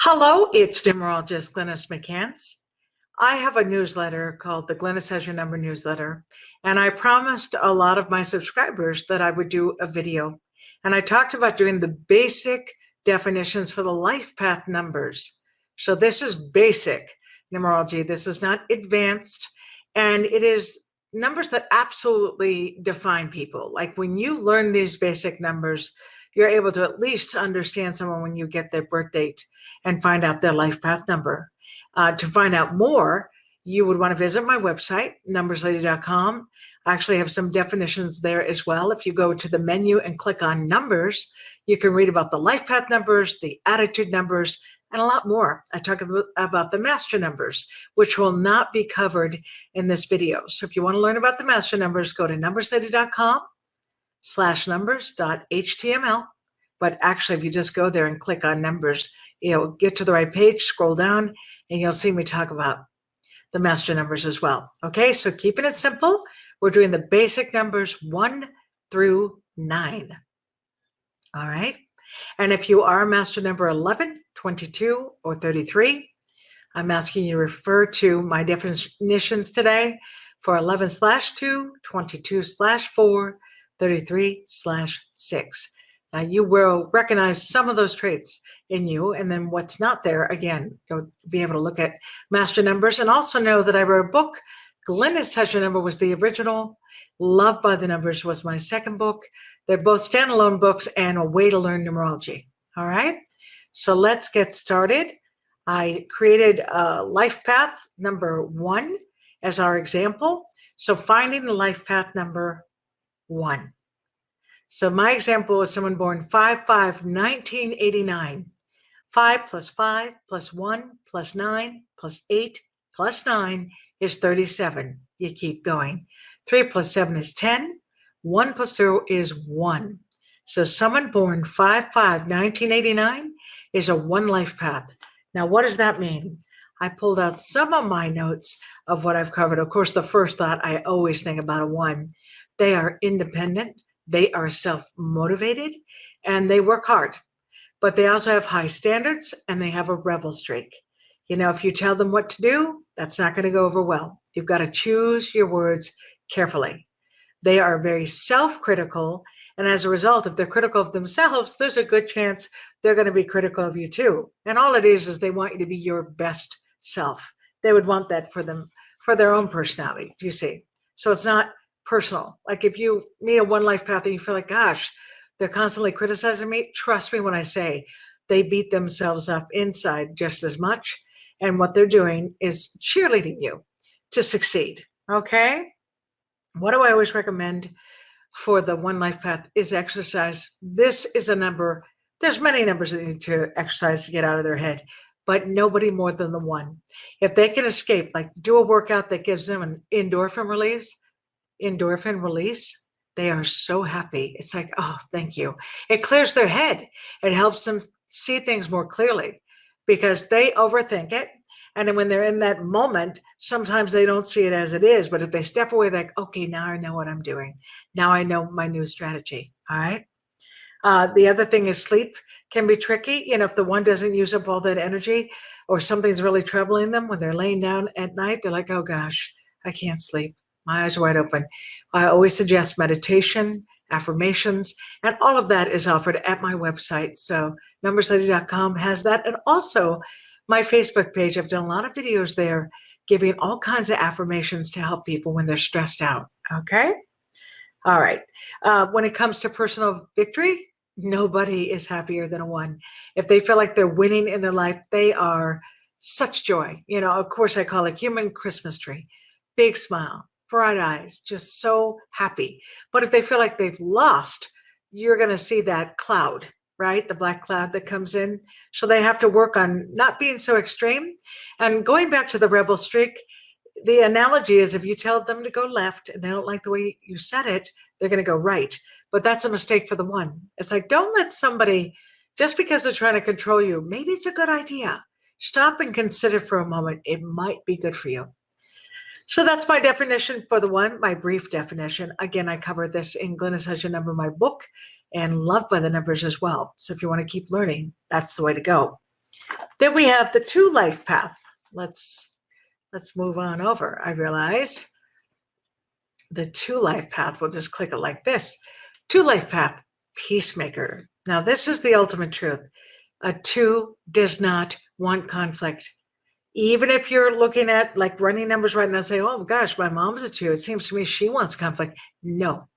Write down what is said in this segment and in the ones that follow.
Hello, it's Numerologist Glynis McCants. I have a newsletter called the Glynis Has Your Number newsletter, and I promised a lot of my subscribers that I would do a video. And I talked about doing the basic definitions for the life path numbers. So this is basic numerology. This is not advanced, and it is numbers that absolutely define people. Like when you learn these basic numbers, you're able to at least understand someone when you get their birth date and find out their life path number. To find out more, you would want to visit my website, numberslady.com. I actually have some definitions there as well. If you go to the menu and click on numbers, you can read about the life path numbers, the attitude numbers, and a lot more. I talk about the master numbers, which will not be covered in this video. So if you want to learn about the master numbers, go to numberslady.com/numbers.html. But actually, if you just go there and click on numbers, you'll get to the right page, scroll down, and you'll see me talk about the master numbers as well. Okay, so keeping it simple, we're doing the basic numbers 1 through 9. All right, and if you are master number 11, 22, or 33, I'm asking you to refer to my definitions today for 11/2, 22/4, 33/6. Now you will recognize some of those traits in you, and then what's not there, again, you'll be able to look at master numbers and also know that I wrote a book. Glynis Has Your Number was the original. Love by the Numbers was my second book. They're both standalone books and a way to learn numerology. All right, so let's get started. I created a life path number 1 as our example. So finding the life path number 1. So my example is someone born 5/5/1989. 5 + 5 + 1 + 9 + 8 + 9 is 37. You keep going. 3 + 7 is 10. 1 + 0 is 1. So someone born 5/5/1989 is a 1 life path. Now, what does that mean? I pulled out some of my notes of what I've covered. Of course, the first thought I always think about a 1. They are independent. They are self-motivated, and they work hard. But they also have high standards, and they have a rebel streak. You know, if you tell them what to do, that's not going to go over well. You've got to choose your words carefully. They are very self-critical, and as a result, if they're critical of themselves, there's a good chance they're going to be critical of you too. And all it is they want you to be your best self. They would want that for them, for their own personality, do you see? So it's not personal. Like if you meet a 1 life path and you feel like, gosh, they're constantly criticizing me, trust me when I say they beat themselves up inside just as much. And what they're doing is cheerleading you to succeed. Okay? What do I always recommend for the 1 life path is exercise. This is a number. There's many numbers that need to exercise to get out of their head, but nobody more than the 1. If they can escape, like do a workout that gives them an endorphin release, they are so happy. It's like, oh, thank you. It clears their head. It helps them see things more clearly because they overthink it. And then when they're in that moment, sometimes they don't see it as it is. But if they step away, they're like, okay, now I know what I'm doing. Now I know my new strategy. All right. The other thing is sleep can be tricky. You know, if the 1 doesn't use up all that energy or something's really troubling them when they're laying down at night, they're like, oh gosh, I can't sleep. My eyes are wide open. I always suggest meditation, affirmations, and all of that is offered at my website. So numberslady.com has that. And also my Facebook page, I've done a lot of videos there giving all kinds of affirmations to help people when they're stressed out. Okay? All right. When it comes to personal victory, nobody is happier than a 1. If they feel like they're winning in their life, they are such joy. You know, of course, I call it human Christmas tree. Big smile. Bright eyes, just so happy. But if they feel like they've lost, you're going to see that cloud, right? The black cloud that comes in. So they have to work on not being so extreme. And going back to the rebel streak, the analogy is if you tell them to go left and they don't like the way you said it, they're going to go right. But that's a mistake for the 1. It's like, don't let somebody, just because they're trying to control you, maybe it's a good idea. Stop and consider for a moment. It might be good for you. So that's my definition for the 1, my brief definition. Again, I covered this in Glynis Has Your Number, my book, and Love by the Numbers as well. So if you want to keep learning, that's the way to go. Then we have the 2 life path. Let's move on over. I realize the 2 life path, we'll just click it like this. 2 life path, peacemaker. Now, this is the ultimate truth. A 2 does not want conflict. Even if you're looking at like running numbers right now and say, oh gosh, my mom's a 2. It seems to me she wants conflict. No.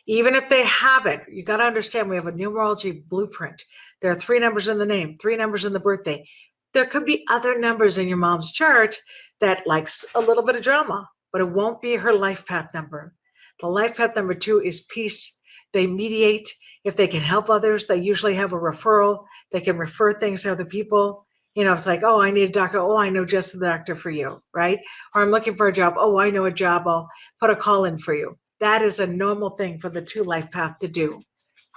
Even if they have it, you got to understand we have a numerology blueprint. There are 3 numbers in the name, 3 numbers in the birthday. There could be other numbers in your mom's chart that likes a little bit of drama, but it won't be her life path number. The life path number 2 is peace. They mediate. If they can help others, they usually have a referral. They can refer things to other people. It's like, oh, I need a doctor. Oh, I know just the doctor for you, right? Or I'm looking for a job. Oh, I know a job. I'll put a call in for you. That is a normal thing for the 2 life path to do.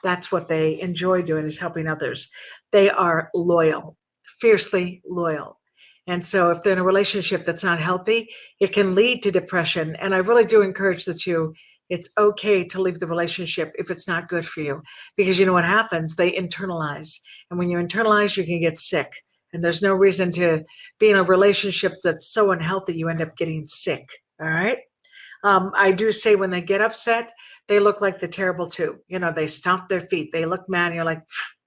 That's what they enjoy doing, is helping others. They are loyal, fiercely loyal. And so if they're in a relationship that's not healthy, it can lead to depression. And I really do encourage the 2. It's okay to leave the relationship if it's not good for you, because you know what happens? They internalize. And when you internalize, you can get sick. And there's no reason to be in a relationship that's so unhealthy, you end up getting sick. All right. I do say when they get upset, they look like the terrible 2. They stomp their feet. They look mad. And you're like,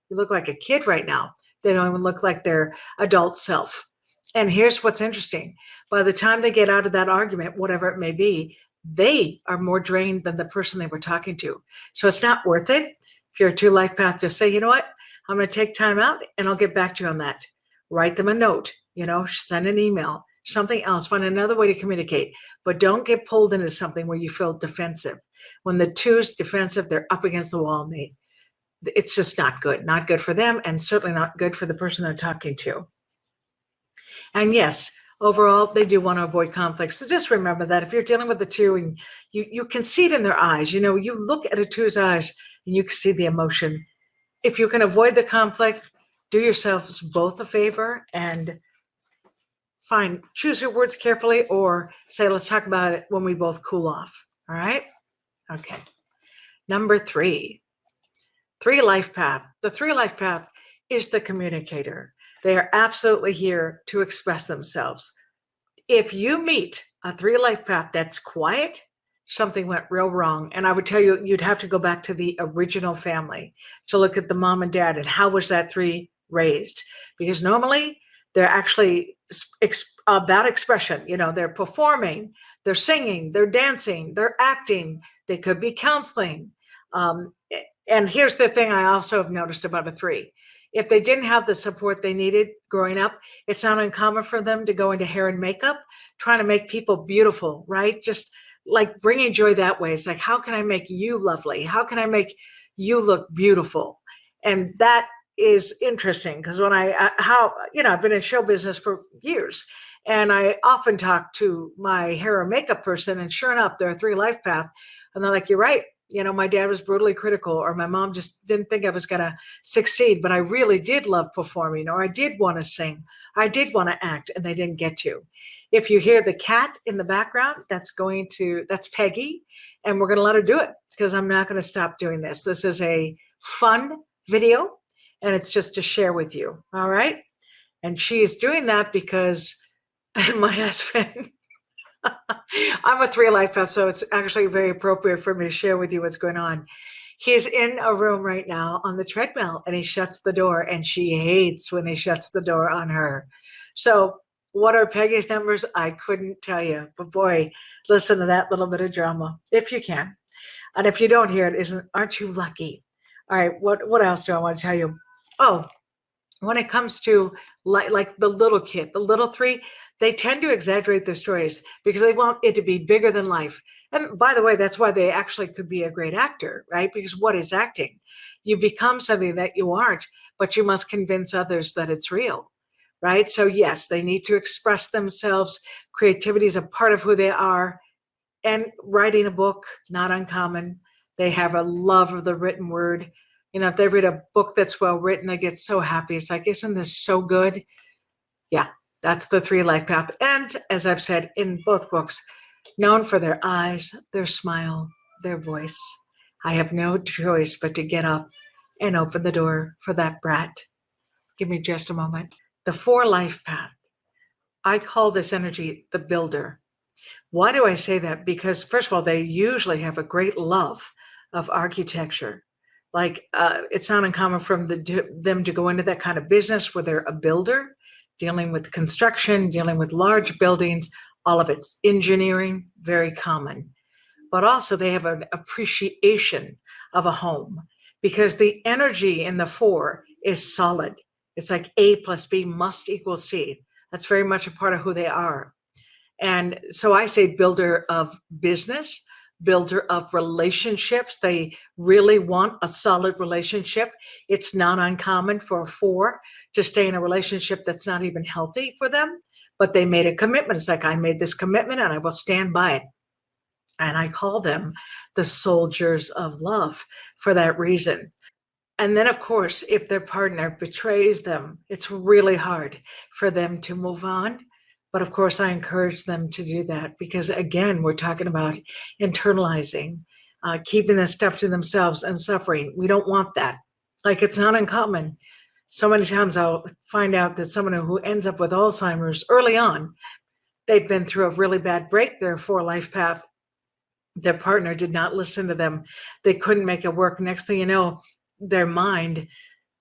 you look like a kid right now. They don't even look like their adult self. And here's what's interesting. By the time they get out of that argument, whatever it may be, they are more drained than the person they were talking to. So it's not worth it. If you're a 2 life path, just say, you know what? I'm going to take time out and I'll get back to you on that. Write them a note, send an email, something else, find another way to communicate, but don't get pulled into something where you feel defensive. When the 2's defensive, they're up against the wall, and it's just not good for them, and certainly not good for the person they're talking to. And yes, overall, they do want to avoid conflict. So just remember that if you're dealing with the 2 and you can see it in their eyes, you look at a 2's eyes and you can see the emotion. If you can avoid the conflict, do yourselves both a favor and choose your words carefully, or say, let's talk about it when we both cool off. All right. Okay. Number 3 life path. The 3 life path is the communicator. They are absolutely here to express themselves. If you meet a 3 life path that's quiet, something went real wrong. And I would tell you, you'd have to go back to the original family to look at the mom and dad and how was that 3 raised? Because normally they're actually about expression. They're performing, they're singing, they're dancing, they're acting. They could be counseling. And here's the thing I also have noticed about a 3. If they didn't have the support they needed growing up, it's not uncommon for them to go into hair and makeup, trying to make people beautiful, right? Just like bringing joy that way. It's like, how can I make you lovely? How can I make you look beautiful? And that is interesting, because when I've been in show business for years, and I often talk to my hair or makeup person, and sure enough, they're a 3 life path. And they're like, you're right. My dad was brutally critical, or my mom just didn't think I was going to succeed, but I really did love performing, or I did want to sing. I did want to act, and they didn't get to. If you hear the cat in the background, that's Peggy, and we're going to let her do it, because I'm not going to stop doing this. This is a fun video, and it's just to share with you. All right. And she is doing that because my husband, I'm a 3 life path, so it's actually very appropriate for me to share with you what's going on. He's in a room right now on the treadmill, and he shuts the door, and she hates when he shuts the door on her. So what are Peggy's numbers? I couldn't tell you, but boy, listen to that little bit of drama if you can. And if you don't hear it, aren't you lucky? All right, what else do I want to tell you? Oh, when it comes to like the little kid, the little 3, they tend to exaggerate their stories because they want it to be bigger than life. And by the way, that's why they actually could be a great actor, right? Because what is acting? You become something that you aren't, but you must convince others that it's real, right? So yes, they need to express themselves. Creativity is a part of who they are. And writing a book, not uncommon. They have a love of the written word. If they read a book that's well written, they get so happy. It's like, isn't this so good? Yeah, that's the 3 life path. And as I've said in both books, known for their eyes, their smile, their voice. I have no choice but to get up and open the door for that brat. Give me just a moment. The 4 life path. I call this energy the builder. Why do I say that? Because first of all, they usually have a great love of architecture. Like it's not uncommon from them to go into that kind of business where they're a builder, dealing with construction, dealing with large buildings, all of it's engineering, very common. But also they have an appreciation of a home because the energy in the 4 is solid. It's like A plus B must equal C. That's very much a part of who they are. And so I say builder of business, builder of relationships. They really want a solid relationship. It's not uncommon for a 4 to stay in a relationship that's not even healthy for them, but they made a commitment. It's like, I made this commitment and I will stand by it. And I call them the soldiers of love for that reason. And then, of course, if their partner betrays them, it's really hard for them to move on. But of course, I encourage them to do that because, again, we're talking about internalizing, keeping this stuff to themselves and suffering. We don't want that. Like, it's not uncommon. So many times I'll find out that someone who ends up with Alzheimer's early on, they've been through a really bad break, their 4 life path. Their partner did not listen to them. They couldn't make it work. Next thing you know, their mind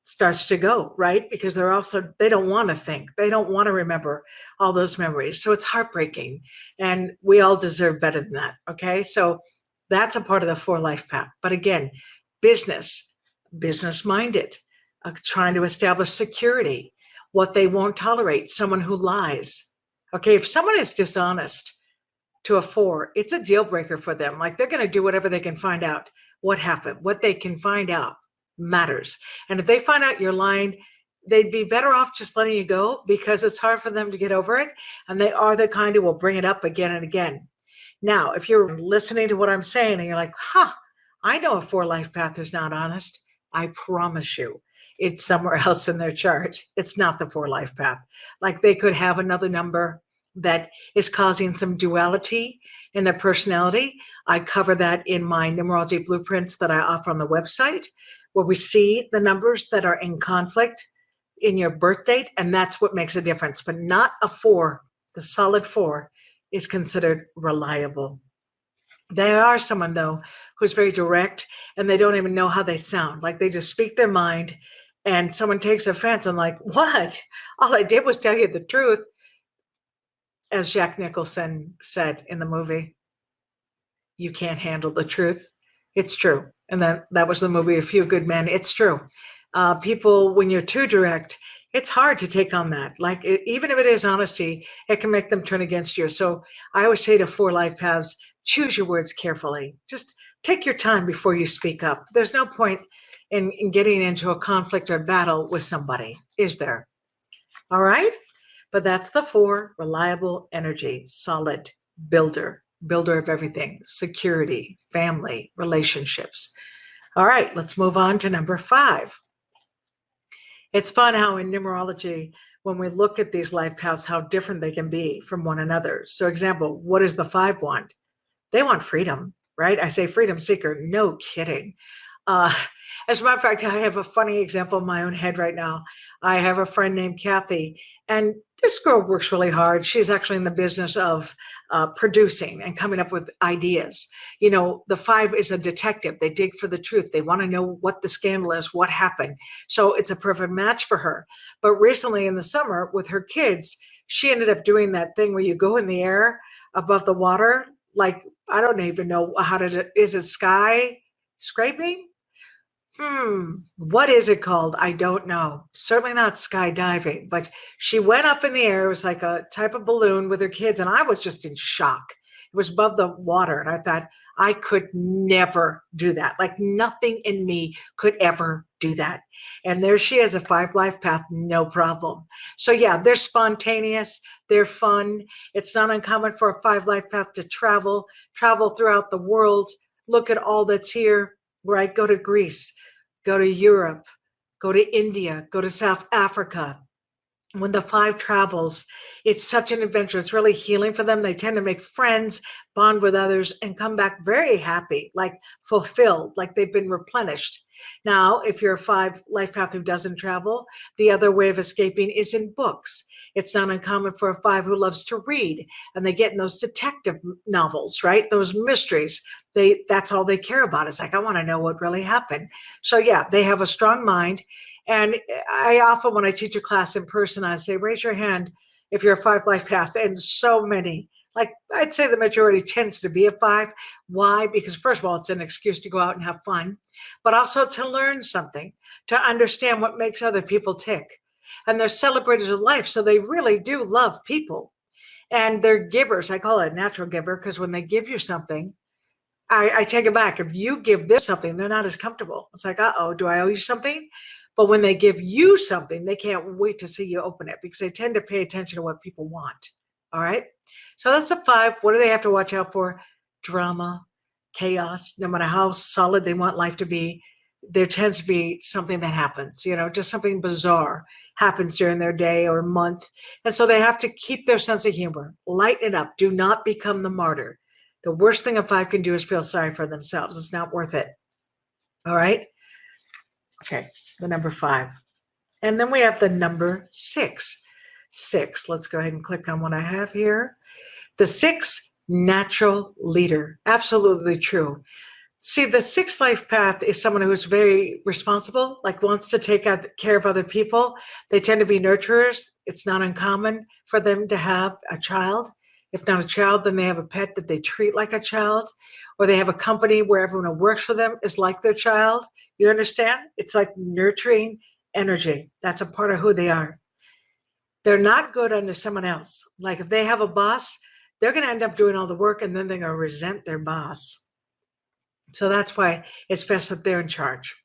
starts to go, right? Because they don't want to think. They don't want to remember all those memories. So it's heartbreaking. And we all deserve better than that. Okay. So that's a part of the 4 life path. But again, business minded, trying to establish security, what they won't tolerate, someone who lies. Okay. If someone is dishonest to a 4, it's a deal breaker for them. Like, they're going to do whatever they can find out what happened. What they can find out matters. And if they find out you're lying, they'd be better off just letting you go because it's hard for them to get over it. And they are the kind who will bring it up again and again. Now, if you're listening to what I'm saying and you're like, I know a 4 life path is not honest, I promise you it's somewhere else in their chart. It's not the 4 life path. Like, they could have another number that is causing some duality in their personality. I cover that in my numerology blueprints that I offer on the website, where we see the numbers that are in conflict in your birth date, and that's what makes a difference. But not a 4. The solid 4 is considered reliable. They are someone, though, who's very direct, and they don't even know how they sound. Like, they just speak their mind, and someone takes offense. I'm like, what? All I did was tell you the truth. As Jack Nicholson said in the movie, you can't handle the truth. It's true. And that was the movie, A Few Good Men. It's true. People, when you're too direct, it's hard to take on that. Like, even if it is honesty, it can make them turn against you. So I always say to 4 life paths, choose your words carefully. Just take your time before you speak up. There's no point in getting into a conflict or battle with somebody, is there? All right? But that's the 4, reliable energy, solid, builder of everything, security, family, relationships. All right, let's move on to number 5. It's fun how in numerology, when we look at these life paths, how different they can be from one another. So example, what does the 5 want? They want freedom, right? I say freedom seeker, no kidding. As a matter of fact, I have a funny example in my own head right now. I have a friend named Kathy, and this girl works really hard. She's actually in the business of producing and coming up with ideas. You know, the 5 is a detective. They dig for the truth. They want to know what the scandal is, what happened. So it's a perfect match for her. But recently in the summer with her kids, she ended up doing that thing where you go in the air above the water. Like, I don't even know is it sky scraping? What is it called? I don't know. Certainly not skydiving, but she went up in the air. It was like a type of balloon with her kids, and I was just in shock. It was above the water, and I thought, I could never do that. Like, nothing in me could ever do that. And there she is, a 5 life path, no problem. So yeah, they're spontaneous, they're fun. It's not uncommon for a 5 life path to travel throughout the world, look at all that's here, right? Go to Greece, go to Europe, go to India, go to South Africa, when the 5 travels, it's such an adventure. It's really healing for them. They tend to make friends, bond with others, and come back very happy, like fulfilled, like they've been replenished. Now, if you're a 5 life path who doesn't travel, the other way of escaping is in books. It's not uncommon for a 5 who loves to read, and they get in those detective novels, right? Those mysteries. That's all they care about. It's like, I want to know what really happened. So yeah, they have a strong mind. And I often, when I teach a class in person, I say, raise your hand if you're a 5 life path. And so many, like I'd say the majority tends to be a 5. Why? Because first of all, it's an excuse to go out and have fun, but also to learn something, to understand what makes other people tick. And they're celebrators of life. So they really do love people. And they're givers. I call it a natural giver because when they give you something, I take it back. If you give them something, they're not as comfortable. It's like, uh-oh, do I owe you something? But when they give you something, they can't wait to see you open it because they tend to pay attention to what people want. All right. So that's a 5. What do they have to watch out for? Drama, chaos. No matter how solid they want life to be, there tends to be something that happens, just something bizarre happens during their day or month. And so they have to keep their sense of humor, lighten it up. Do not become the martyr. The worst thing a 5 can do is feel sorry for themselves. It's not worth it. All right. Okay. The number 5. And then we have the number 6. 6. Let's go ahead and click on what I have here. The 6, natural leader. Absolutely true. See, the 6 life path is someone who's very responsible, like wants to take care of other people. They tend to be nurturers. It's not uncommon for them to have a child. If not a child, then they have a pet that they treat like a child, or they have a company where everyone who works for them is like their child. You understand? It's like nurturing energy. That's a part of who they are. They're not good under someone else. Like if they have a boss, they're going to end up doing all the work and then they're going to resent their boss. So that's why it's best that they're in charge.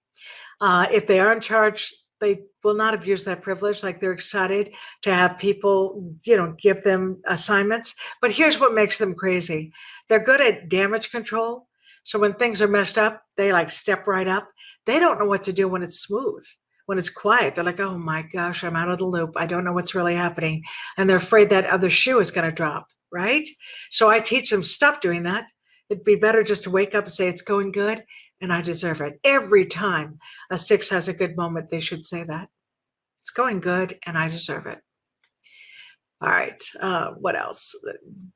If they are in charge, they will not abuse that privilege. Like they're excited to have people, give them assignments. But here's what makes them crazy. They're good at damage control. So when things are messed up, they like step right up. They don't know what to do when it's smooth. When it's quiet, they're like, oh my gosh, I'm out of the loop. I don't know what's really happening. And they're afraid that other shoe is going to drop, right? So I teach them, stop doing that. It'd be better just to wake up and say, it's going good and I deserve it. Every time a 6 has a good moment, they should say that. It's going good and I deserve it. All right. What else?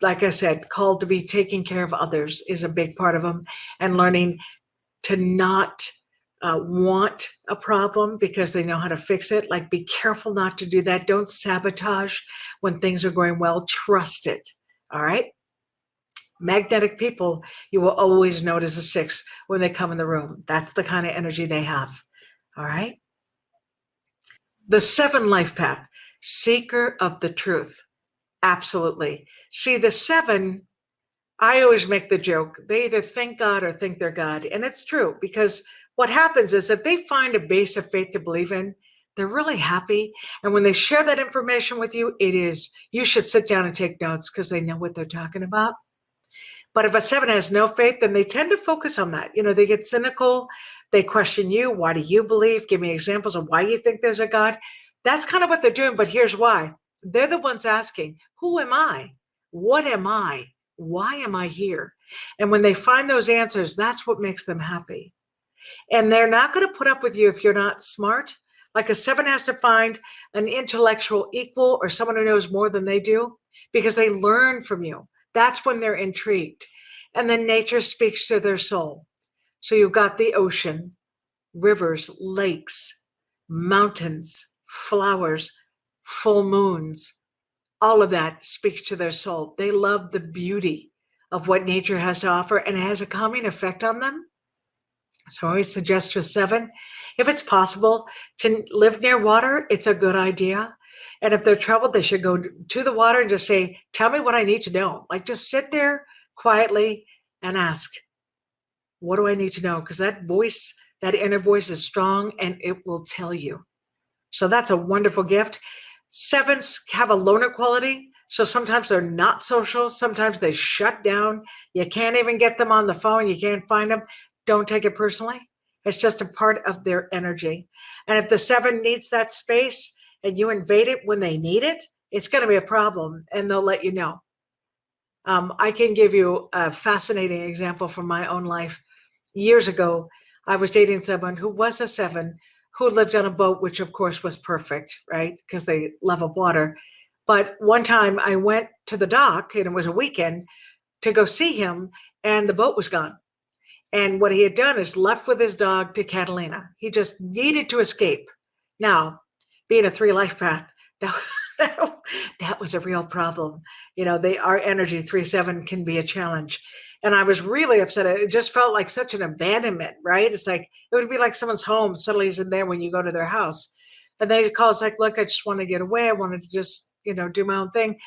Like I said, called to be taking care of others is a big part of them, and learning to not want a problem because they know how to fix it. Like be careful not to do that. Don't sabotage when things are going well. Trust it. All right. Magnetic people, you will always notice a 6 when they come in the room. That's the kind of energy they have. All right. The 7 life path, seeker of the truth. Absolutely. See, the 7, I always make the joke, they either think God or think they're God. And it's true, because what happens is if they find a base of faith to believe in, they're really happy. And when they share that information with you, you should sit down and take notes because they know what they're talking about. But if a 7 has no faith, then they tend to focus on that. They get cynical. They question you. Why do you believe? Give me examples of why you think there's a God. That's kind of what they're doing. But here's why. They're the ones asking, who am I? What am I? Why am I here? And when they find those answers, that's what makes them happy. And they're not going to put up with you if you're not smart. Like a 7 has to find an intellectual equal or someone who knows more than they do because they learn from you. That's when they're intrigued. And then nature speaks to their soul. So you've got the ocean, rivers, lakes, mountains, flowers, full moons. All of that speaks to their soul. They love the beauty of what nature has to offer, and it has a calming effect on them. So I always suggest to a 7, if it's possible to live near water, it's a good idea. And if they're troubled, they should go to the water and just say, tell me what I need to know. Like just sit there quietly and ask, what do I need to know? Because that voice, that inner voice is strong and it will tell you. So that's a wonderful gift. 7s have a loner quality. So sometimes they're not social. Sometimes they shut down. You can't even get them on the phone. You can't find them. Don't take it personally. It's just a part of their energy. And if the 7 needs that space, and you invade it when they need it, it's going to be a problem, and they'll let you know. I can give you a fascinating example from my own life. Years ago, I was dating someone who was a 7 who lived on a boat, which of course was perfect, right? Because they love of water. But one time I went to the dock, and it was a weekend, to go see him, and the boat was gone. And what he had done is left with his dog to Catalina. He just needed to escape. Now, being a 3 life path, that was a real problem. Our energy 3/7 can be a challenge. And I was really upset. It just felt like such an abandonment, right? It's like, it would be like someone's home suddenly isn't there when you go to their house. And they call, it's like, look, I just want to get away. I wanted to just, do my own thing.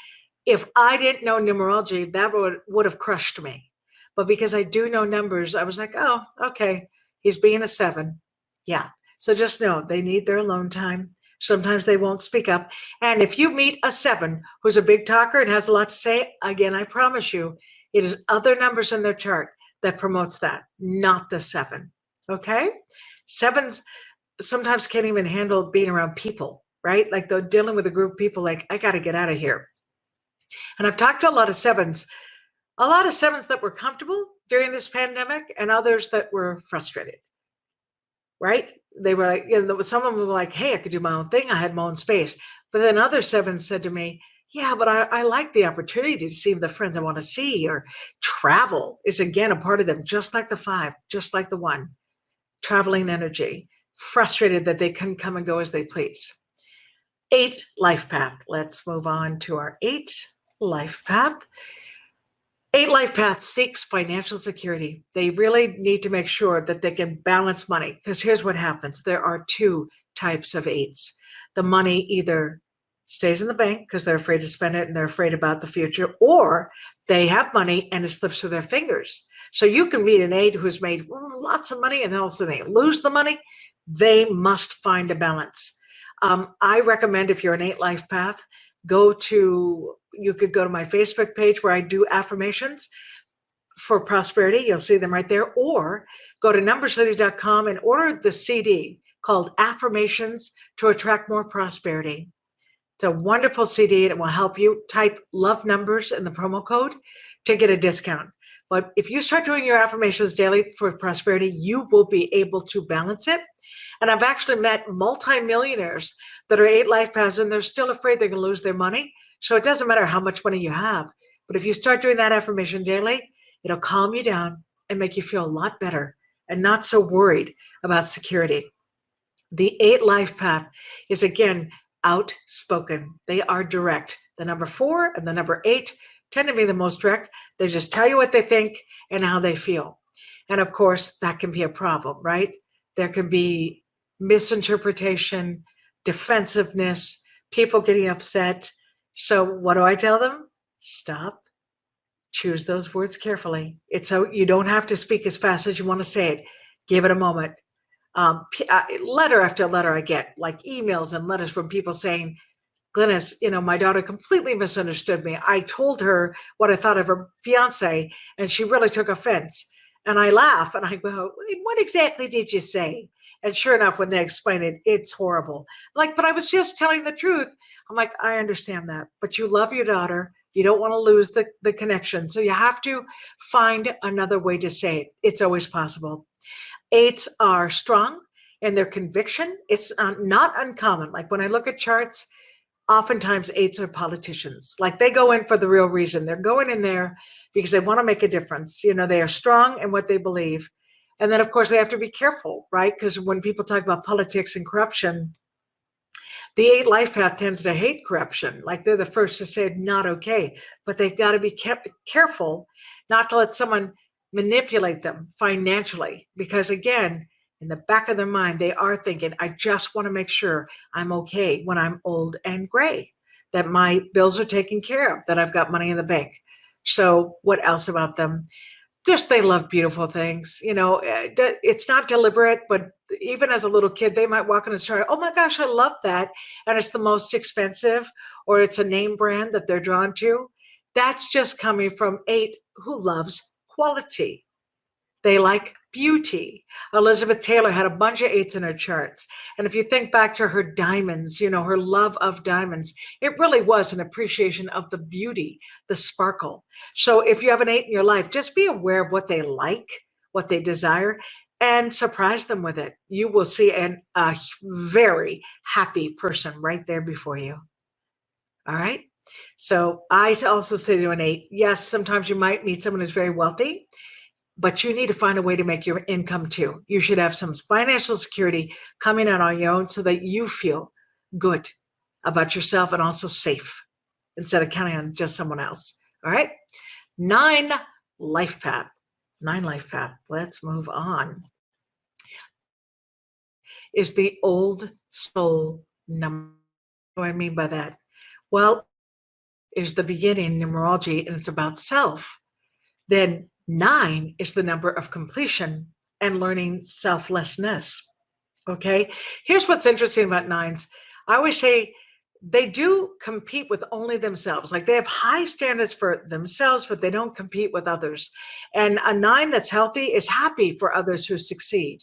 If I didn't know numerology, that would have crushed me. But because I do know numbers, I was like, oh, okay, he's being a 7. Yeah. So just know they need their alone time. Sometimes they won't speak up. And if you meet a 7 who's a big talker and has a lot to say, again, I promise you, it is other numbers in their chart that promotes that, not the 7. Okay? 7s sometimes can't even handle being around people, right? Like they're dealing with a group of people like, I got to get out of here. And I've talked to a lot of 7s that were comfortable during this pandemic and others that were frustrated, right? They were like, some of them were like, hey, I could do my own thing. I had my own space. But then other 7s said to me, yeah, but I like the opportunity to see the friends I want to see, or travel is again a part of them, just like the 5, just like the 1, traveling energy, frustrated that they couldn't come and go as they please. 8 life path. Let's move on to our 8 life path. 8 life paths seeks financial security. They really need to make sure that they can balance money, because here's what happens. There are 2 types of 8s. The money either stays in the bank because they're afraid to spend it and they're afraid about the future, or they have money and it slips through their fingers. So you can meet an 8 who's made lots of money and then also they lose the money. They must find a balance. I recommend, if you're an 8 life path, you could go to my Facebook page where I do affirmations for prosperity. You'll see them right there. Or go to numbercity.com and order the CD called Affirmations to Attract More Prosperity. It's a wonderful CD and it will help you. Type love numbers in the promo code to get a discount. But if you start doing your affirmations daily for prosperity, you will be able to balance it. And I've actually met multimillionaires that are 8 life paths and they're still afraid they're going to lose their money. So it doesn't matter how much money you have. But if you start doing that affirmation daily, it'll calm you down and make you feel a lot better and not so worried about security. The 8 life path is, again, outspoken. They are direct. The number 4 and the number 8 tend to be the most direct. They just tell you what they think and how they feel. And of course, that can be a problem, right? There can be misinterpretation, defensiveness, people getting upset. So what do I tell them? Stop. Choose those words carefully. You don't have to speak as fast as you want to say it. Give it a moment. Letter after letter I get, like emails and letters from people saying, Glynis, my daughter completely misunderstood me. I told her what I thought of her fiance, and she really took offense. And I laugh and I go, what exactly did you say? And sure enough, when they explain it, it's horrible. Like, but I was just telling the truth. I'm like, I understand that, but you love your daughter. You don't want to lose the connection. So you have to find another way to say it. It's always possible. 8s are strong in their conviction. It's not uncommon. Like when I look at charts, oftentimes 8s are politicians. Like they go in for the real reason. They're going in there because they want to make a difference. They are strong in what they believe. And then, of course, they have to be careful, right? Because when people talk about politics and corruption, the 8 life path tends to hate corruption. Like they're the first to say not okay, but they've got to be careful not to let someone manipulate them financially. Because again, in the back of their mind, they are thinking, I just want to make sure I'm okay when I'm old and gray, that my bills are taken care of, that I've got money in the bank. So what else about them? Just they love beautiful things. It's not deliberate, but even as a little kid, they might walk in a store, oh my gosh, I love that. And it's the most expensive, or it's a name brand that they're drawn to. That's just coming from 8 who loves quality. They like beauty. Elizabeth Taylor had a bunch of 8s in her charts. And if you think back to her diamonds, her love of diamonds, it really was an appreciation of the beauty, the sparkle. So if you have an 8 in your life, just be aware of what they like, what they desire, and surprise them with it. You will see a very happy person right there before you. All right. So I also say to an 8, yes, sometimes you might meet someone who's very wealthy, but you need to find a way to make your income too. You should have some financial security coming out on your own so that you feel good about yourself and also safe instead of counting on just someone else. All right. 9 life path. 9 life path. Let's move on. Is the old soul number. What do I mean by that? Well, is the beginning numerology, and it's about self. Then 9 is the number of completion and learning selflessness. Okay. Here's what's interesting about 9s. I always say they do compete with only themselves. Like they have high standards for themselves, but they don't compete with others. And a 9 that's healthy is happy for others who succeed.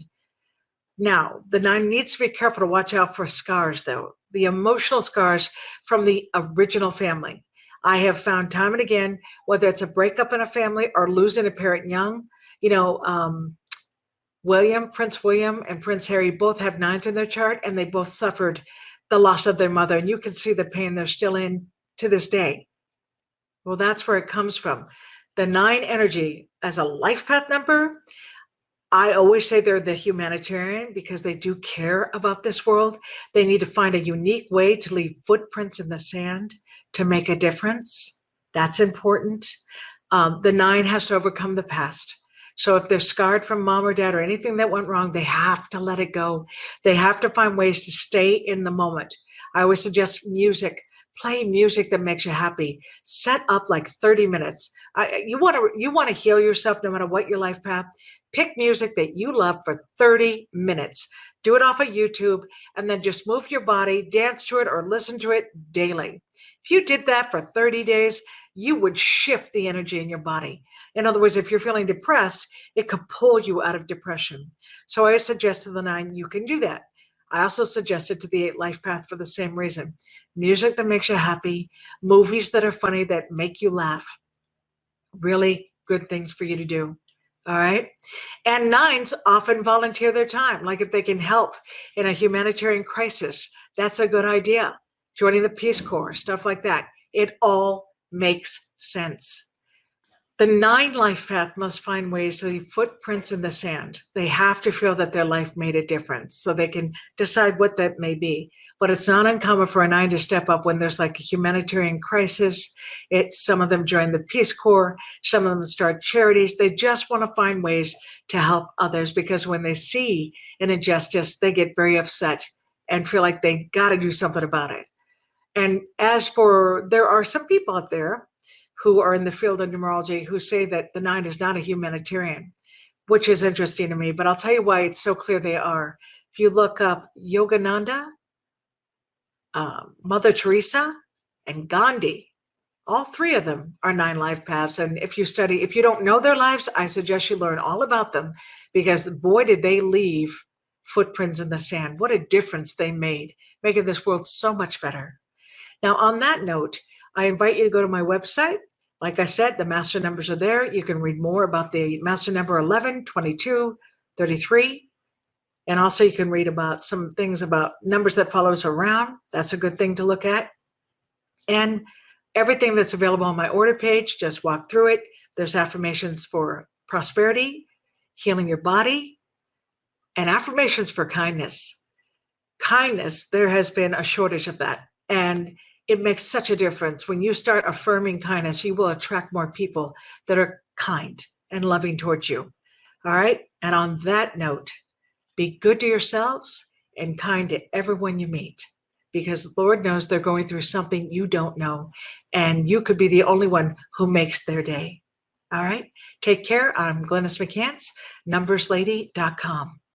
Now, the 9 needs to be careful to watch out for scars, though, the emotional scars from the original family. I have found time and again, whether it's a breakup in a family or losing a parent young, Prince William and Prince Harry both have 9s in their chart, and they both suffered the loss of their mother. And you can see the pain they're still in to this day. Well, that's where it comes from. The 9 energy as a life path number, I always say they're the humanitarian because they do care about this world. They need to find a unique way to leave footprints in the sand to make a difference. That's important. The 9 has to overcome the past. So if they're scarred from mom or dad or anything that went wrong, they have to let it go. They have to find ways to stay in the moment. I always suggest music. Play music that makes you happy. Set up like 30 minutes. You want to heal yourself no matter what your life path. Pick music that you love for 30 minutes. Do it off of YouTube and then just move your body, dance to it or listen to it daily. If you did that for 30 days, you would shift the energy in your body. In other words, if you're feeling depressed, it could pull you out of depression. So I suggest to the 9, you can do that. I also suggested to the 8 life path for the same reason. Music that makes you happy, movies that are funny, that make you laugh. Really good things for you to do. All right. And 9s often volunteer their time. Like if they can help in a humanitarian crisis, that's a good idea. Joining the Peace Corps, stuff like that. It all makes sense. The 9 life path must find ways to leave footprints in the sand. They have to feel that their life made a difference so they can decide what that may be. But it's not uncommon for a 9 to step up when there's like a humanitarian crisis. Some of them join the Peace Corps. Some of them start charities. They just want to find ways to help others because when they see an injustice, they get very upset and feel like they got to do something about it. And there are some people out there who are in the field of numerology who say that the 9 is not a humanitarian, which is interesting to me, but I'll tell you why it's so clear they are. If you look up Yogananda, Mother Teresa, and Gandhi, all 3 of them are 9 life paths. And if you don't know their lives, I suggest you learn all about them because boy, did they leave footprints in the sand. What a difference they made, making this world so much better. Now, on that note, I invite you to go to my website. Like I said, the master numbers are there. You can read more about the master number 11, 22, 33. And also you can read about some things about numbers that follow us around. That's a good thing to look at. And everything that's available on my order page, just walk through it. There's affirmations for prosperity, healing your body, and affirmations for kindness. Kindness, there has been a shortage of that. And it makes such a difference. When you start affirming kindness, you will attract more people that are kind and loving towards you. All right. And on that note, be good to yourselves and kind to everyone you meet because Lord knows they're going through something you don't know. And you could be the only one who makes their day. All right. Take care. I'm Glynis McCants, numberslady.com.